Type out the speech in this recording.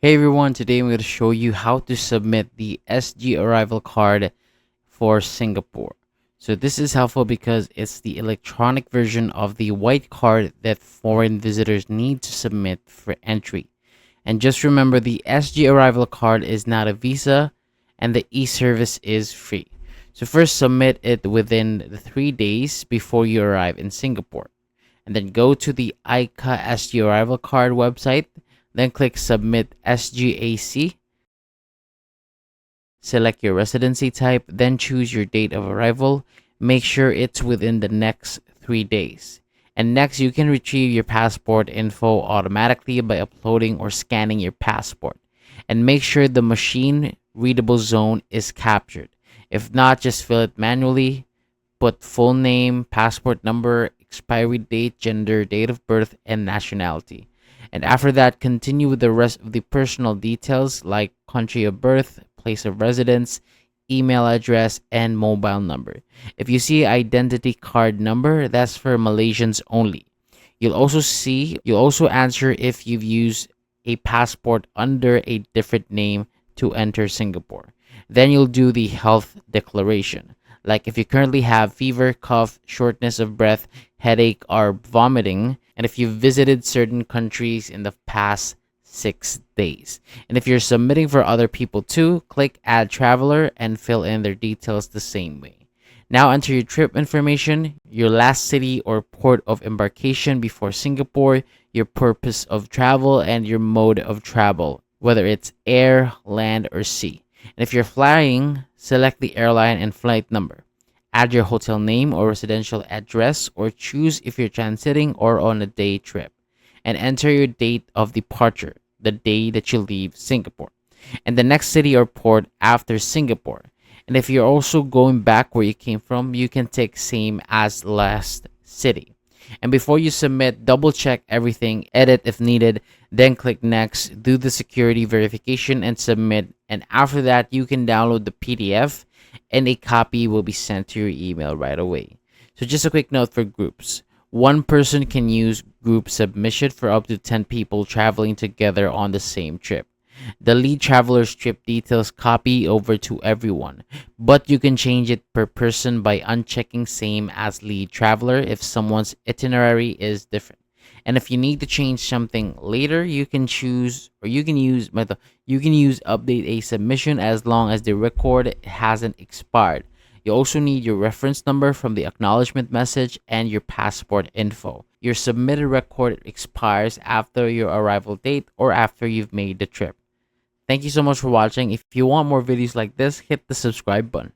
Hey everyone, today I'm going to show you how to submit the SG arrival card for Singapore. So this is helpful because it's the electronic version of the white card that foreign visitors need to submit for entry. And just remember, the SG arrival card is not a visa and the e-service is free. So first submit it within the 3 days before you arrive in Singapore. And then go to the ICA SG arrival card website. Then click Submit SGAC. Select your residency type, then choose your date of arrival. Make sure it's within the next 3 days. And next, you can retrieve your passport info automatically by uploading or scanning your passport. And make sure the machine readable zone is captured. If not, just fill it manually. Put full name, passport number, expiry date, gender, date of birth, and nationality. And after that, continue with the rest of the personal details like country of birth, place of residence, email address, and mobile number. If you see identity card number, that's for Malaysians only. You'll also answer if you've used a passport under a different name to enter Singapore. Then you'll do the health declaration. Like if you currently have fever, cough, shortness of breath, headache, or vomiting, and if you've visited certain countries in the past 6 days. And if you're submitting for other people too, click Add Traveler and fill in their details the same way. Now enter your trip information, your last city or port of embarkation before Singapore, your purpose of travel, and your mode of travel, whether it's air, land, or sea. And if you're flying, select the airline and flight number. Add your hotel name or residential address, or choose if you're transiting or on a day trip. And enter your date of departure, the day that you leave Singapore, and the next city or port after Singapore. And if you're also going back where you came from, you can take same as last city. And before you submit, double check everything, edit if needed, then click next, do the security verification and submit. And after that, you can download the PDF and a copy will be sent to your email right away. So just a quick note for groups. One person can use group submission for up to 10 people traveling together on the same trip. The lead traveler's trip details copy over to everyone, but you can change it per person by unchecking same as lead traveler if someone's itinerary is different. And if you need to change something later, you can choose or you can use update a submission as long as the record hasn't expired. You also need your reference number from the acknowledgement message and your passport info. Your submitted record expires after your arrival date or after you've made the trip. Thank you so much for watching. If you want more videos like this, hit the subscribe button.